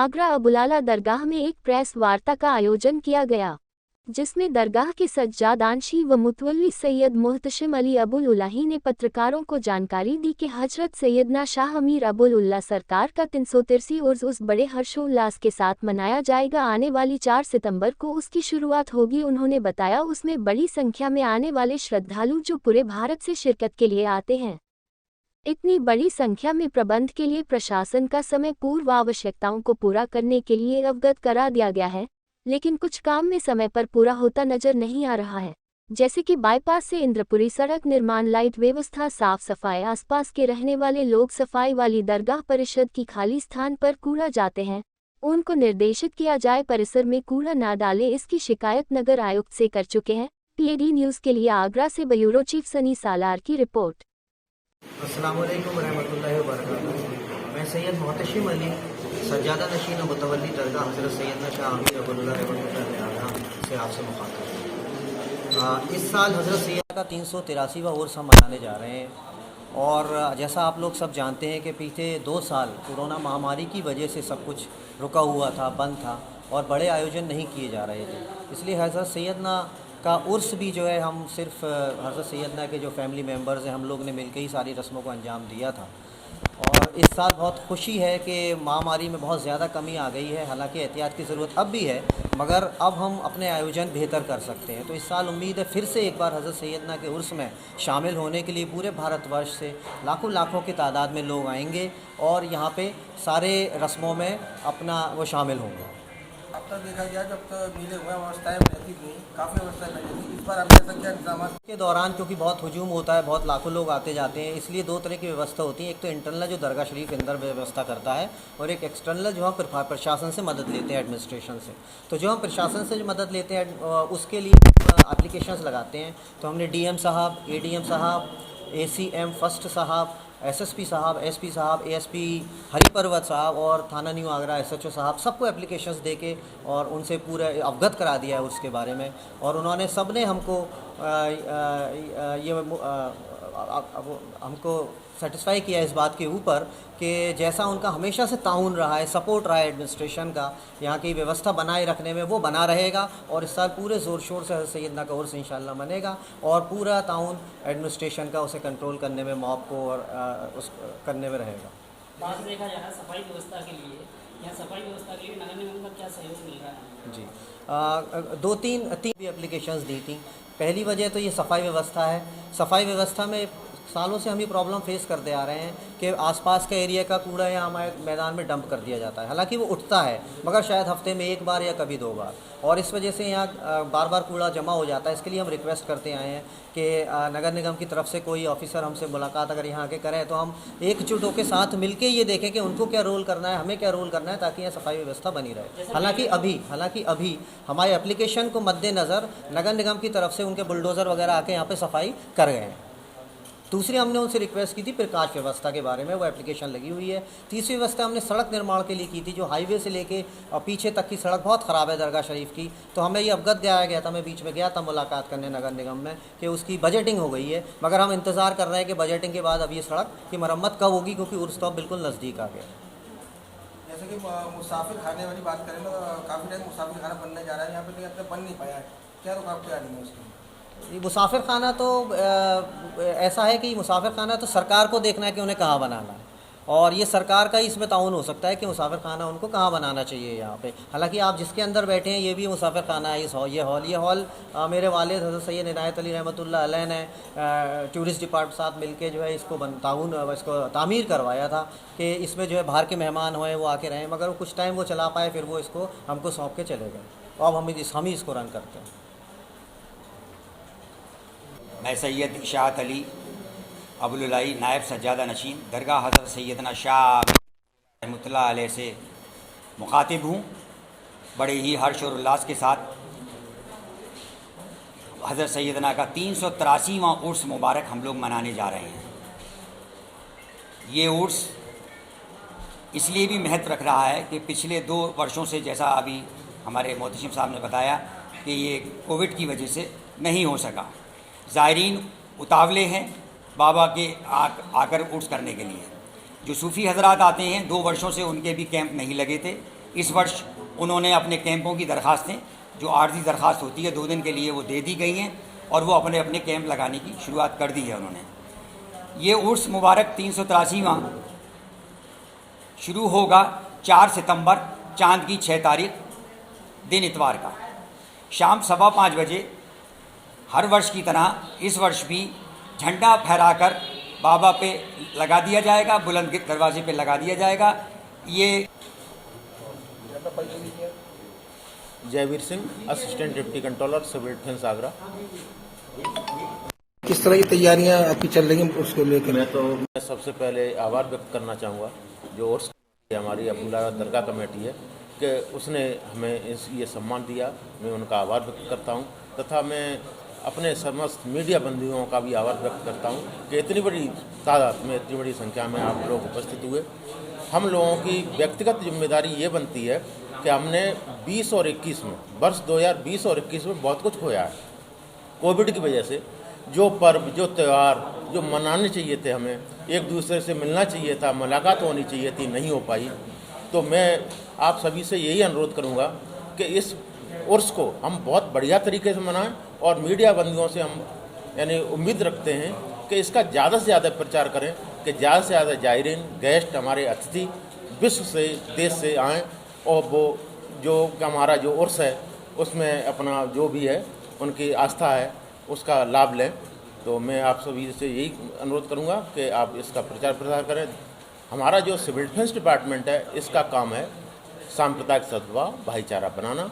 आगरा अबुलाला दरगाह में एक प्रेस वार्ता का आयोजन किया गया, जिसमें दरगाह के सज्जादानशी व मुतवल्ली सैयद मुहतशिम अली अबुल उलाही ने पत्रकारों को जानकारी दी कि हजरत सैयदना शाह अमीर अबुल उल्ला सरकार का 383 उर्स उस बड़े हर्षोल्लास के साथ मनाया जाएगा। आने वाली 4 सितंबर को उसकी शुरुआत होगी। उन्होंने बताया उसमें बड़ी संख्या में आने वाले श्रद्धालु जो पूरे भारत से शिरकत के लिए आते हैं। इतनी बड़ी संख्या में प्रबंध के लिए प्रशासन का समय पूर्व आवश्यकताओं को पूरा करने के लिए अवगत करा दिया गया है, लेकिन कुछ काम में समय पर पूरा होता नजर नहीं आ रहा है, जैसे कि बाईपास से इंद्रपुरी सड़क निर्माण, लाइट व्यवस्था, साफ सफाई। आसपास के रहने वाले लोग सफाई वाली दरगाह परिषद की खाली स्थान पर कूड़ा जाते हैं, उनको निर्देशित किया जाए परिसर में कूड़ा न डालें। इसकी शिकायत नगर आयुक्त से कर चुके हैं। PAD न्यूज़ के लिए आगरा से ब्यूरो चीफ सनी सालार की रिपोर्ट। अस्सलाम वालेकुम रहमतुल्लाहि व बरकातुहू। मैं सैयद मुहतशिम अली सज्जादा नशीन मुतवल्ली दरगाह हज़रत सैयदना शाह अमीर अबुल उल्ला आगरा से आपसे मुखातिब। इस साल हज़रत सैयद का 383वां उर्स हम मनाने जा रहे हैं और जैसा आप लोग सब जानते हैं कि पिछले 2 साल कोरोना महामारी की वजह से सब कुछ रुका हुआ था, बंद था और बड़े आयोजन नहीं किए जा रहे थे। इसलिए हज़रत सैयदना का उर्स भी जो है हम सिर्फ हज़रत सैयदना के जो फैमिली मेम्बर्स हैं हम लोग ने मिलकर ही सारी रस्मों को अंजाम दिया था। और इस साल बहुत खुशी है कि महामारी में बहुत ज़्यादा कमी आ गई है। हालांकि एहतियात की ज़रूरत अब भी है, मगर अब हम अपने आयोजन बेहतर कर सकते हैं। तो इस साल उम्मीद है फिर से एक बार हज़रत सैयदना के उर्स में शामिल होने के लिए पूरे भारतवर्ष से लाखों की तादाद में लोग आएंगे और यहाँ पे सारे रस्मों में अपना वो शामिल होंगे। अब तक देखा गया जब तक मिले हुए अवस्थाएँ रहती थी, काफ़ी अवस्थाएँ रहती थी। इस बार अब ऐसा क्या इंतजाम के दौरान क्योंकि बहुत हुजूम होता है, बहुत लाखों लोग आते जाते हैं, इसलिए 2 तरह की व्यवस्था होती है। एक तो इंटरनल जो दरगाह शरीफ अंदर व्यवस्था करता है और एक एक्सटर्नल जो हम प्रशासन से मदद लेते हैं, एडमिनिस्ट्रेशन से। तो जो हम प्रशासन से जो मदद लेते हैं उसके लिए एप्लीकेशंस लगाते हैं। तो हमने DM साहब, ADM साहब, ACM फर्स्ट साहब, SSP साहब, SP साहब, ASP हरिपर्वत साहब और थाना न्यू आगरा SHO साहब सबको एप्लीकेशंस देके और उनसे पूरा अवगत करा दिया है उसके बारे में। और उन्होंने सब ने हमको हमको सेटिस्फाई किया इस बात के ऊपर कि जैसा उनका हमेशा से ताउन रहा है, सपोर्ट रहा है एडमिनिस्ट्रेशन का यहाँ की व्यवस्था बनाए रखने में, वो बना रहेगा। और इस साल पूरे ज़ोर शोर से हज़रत सैयदना का उर्स इंशाअल्लाह मनेगा और पूरा ताउन एडमिनिस्ट्रेशन का उसे कंट्रोल करने में, मॉब को और उस करने में रहेगा। बात देखा जाए सफाई व्यवस्था के लिए, यहाँ सफाई व्यवस्था के लिए नगर निगम का क्या सहयोग मिल रहा है? जी, 2-3 भी एप्लीकेशंस दी थी। पहली वजह तो ये सफाई व्यवस्था है। सफाई व्यवस्था में सालों से हम ये प्रॉब्लम फेस करते आ रहे हैं कि आसपास के एरिया का कूड़ा यहाँ हमारे मैदान में डंप कर दिया जाता है। हालांकि वो उठता है मगर शायद हफ्ते में 1 बार या कभी 2 बार, और इस वजह से यहाँ बार बार कूड़ा जमा हो जाता है। इसके लिए हम रिक्वेस्ट करते आए हैं कि नगर निगम की तरफ से कोई ऑफिसर हमसे मुलाकात अगर यहाँ आके करें तो हम एकजुट होकर साथ मिलके ये देखें कि उनको क्या रोल करना है, हमें क्या रोल करना है, ताकि यहाँ सफाई व्यवस्था बनी रहे। हालांकि अभी हमारे एप्लीकेशन को मद्देनज़र नगर निगम की तरफ से उनके बुलडोज़र वगैरह आके यहाँ पे सफाई कर गए हैं। दूसरी हमने उनसे रिक्वेस्ट की थी प्रकाश व्यवस्था के बारे में, वो एप्लीकेशन लगी हुई है। तीसरी व्यवस्था हमने सड़क निर्माण के लिए की थी, जो हाईवे से लेके और पीछे तक की सड़क बहुत ख़राब है दरगाह शरीफ की। तो हमें ये अवगत दिलाया गया था, मैं बीच में गया था मुलाकात करने नगर निगम में, कि उसकी बजटिंग हो गई है, मगर हम इंतज़ार कर रहे हैं कि बजटिंग के बाद अब ये सड़क की मरम्मत कब होगी, क्योंकि उर्स तो बिल्कुल नज़दीक आ गया। जैसे कि मुसाफिर खाने वाली बात करें तो काफ़ी टाइम मुसाफिर खाना बनने जा रहा है यहाँ पे, लेकिन बन नहीं पाया है, क्या रुकावटें आ रही हैं उसकी? मुसाफिर खाना तो ऐसा है कि मुसाफिर खाना तो सरकार को देखना है कि उन्हें कहाँ बनाना है, और ये सरकार का ही इसमें ताउन हो सकता है कि मुसाफिर खाना उनको कहाँ बनाना चाहिए यहाँ पे। हालांकि आप जिसके अंदर बैठे हैं ये भी मुसाफिर खाना है। ये हॉल मेरे वालिद हज़रत सैयद इनायत अली रहमतुल्लाह अलैह ने टूरिस्ट डिपार्टमेंट साथ मिलके जो है इसको तामीर करवाया था कि इसमें जो है बाहर के मेहमान हुए वो आके रहें, मगर वो कुछ टाइम वो चला पाए, फिर वो इसको हमको सौंप के चले गए। अब हम ही इसको रन करते हैं। मैं सैयद इशाअत अली अबुल उल्लाही नायब सज्जादा नशीन दरगाह हज़रत सैयदना शाह रहमतुल्लाह अलैह से मुखातिब हूँ। बड़े ही हर्ष और उल्लास के साथ हज़रत सैयदना का 383वां उर्स मुबारक हम लोग मनाने जा रहे हैं। ये उर्स इसलिए भी महत्व रख रहा है कि पिछले 2 वर्षों से, जैसा अभी हमारे मोहतशिम साहब ने बताया, कि ये कोविड की वजह से नहीं हो सका। ज़ायरीन उतावले हैं बाबा के आकर उर्स करने के लिए। जो सूफ़ी हजरात आते हैं, 2 वर्षों से उनके भी कैंप नहीं लगे थे, इस वर्ष उन्होंने अपने कैंपों की दरखास्तें, जो आर्जी दरखास्त होती है 2 दिन के लिए, वो दे दी गई हैं और वो अपने अपने कैंप लगाने की शुरुआत कर दी है उन्होंने। ये उर्स मुबारक 383वां शुरू होगा 4 सितंबर चांद की 6 तारीख दिन इतवार का शाम 5:15 बजे। हर वर्ष की तरह इस वर्ष भी झंडा फहराकर बाबा पे लगा दिया जाएगा, बुलंद दरवाजे पे लगा दिया जाएगा। ये Jaiveer Singh, assistant deputy controller, civil defence, Agra. किस तरह की तैयारियां आपकी चल रही हैं उसको लेकर? मैं सबसे पहले आभार व्यक्त करना चाहूँगा जो उर्स हमारी अब्दुल्ला दरगाह कमेटी है कि उसने हमें ये सम्मान दिया। मैं उनका आभार व्यक्त करता हूँ तथा मैं अपने समस्त मीडिया बंधुओं का भी आभार व्यक्त करता हूँ कि इतनी बड़ी तादाद में, इतनी बड़ी संख्या में आप लोग उपस्थित हुए। हम लोगों की व्यक्तिगत जिम्मेदारी ये बनती है कि हमने 20 और 21 में, वर्ष 2020 और 21 में बहुत कुछ खोया है कोविड की वजह से। जो पर्व, जो त्यौहार जो मनाने चाहिए थे, हमें एक दूसरे से मिलना चाहिए था, मुलाकात होनी चाहिए थी, नहीं हो पाई। तो मैं आप सभी से यही अनुरोध करूंगा कि इस उर्स को हम बहुत बढ़िया तरीके से मनाएं और मीडिया बंधुओं से हम यानी उम्मीद रखते हैं कि इसका ज़्यादा से ज़्यादा प्रचार करें कि ज़्यादा से ज़्यादा जायरीन, गेस्ट, हमारे अतिथि विश्व से, देश से आएँ और वो जो हमारा जो उर्स है उसमें अपना जो भी है उनकी आस्था है उसका लाभ लें। तो मैं आप सभी से यही अनुरोध करूंगा कि आप इसका प्रचार प्रसार करें। हमारा जो सिविल डिफेंस डिपार्टमेंट है इसका काम है सांप्रदायिक सद्भाव, भाईचारा बनाना,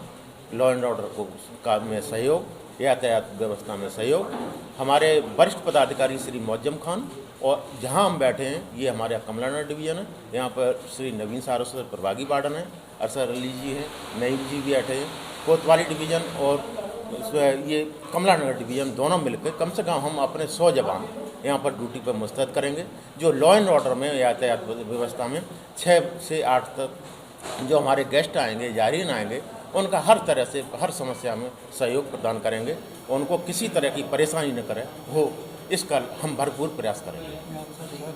लॉ एंड ऑर्डर को का में सहयोग, यातायात व्यवस्था में सहयोग। हमारे वरिष्ठ पदाधिकारी श्री मौजम खान और जहां हम बैठे हैं ये हमारे कमलानगर डिवीज़न है, यहाँ पर श्री नवीन सारस्वत प्रभागी वार्डन है, अरसर अली जी हैं, नईम जी भी बैठे हैं। कोतवाली डिवीज़न और ये कमलानगर डिवीज़न दोनों मिलकर कम से कम हम अपने 100 जवान यहाँ पर ड्यूटी पर मुस्तैद करेंगे जो लॉ एंड ऑर्डर में, यातायात व्यवस्था में 6 से 8 तक जो हमारे गेस्ट आएंगे, जायरीन आएंगे, उनका हर तरह से हर समस्या में सहयोग प्रदान करेंगे। उनको किसी तरह की परेशानी न करे हो, इसका हम भरपूर प्रयास करेंगे।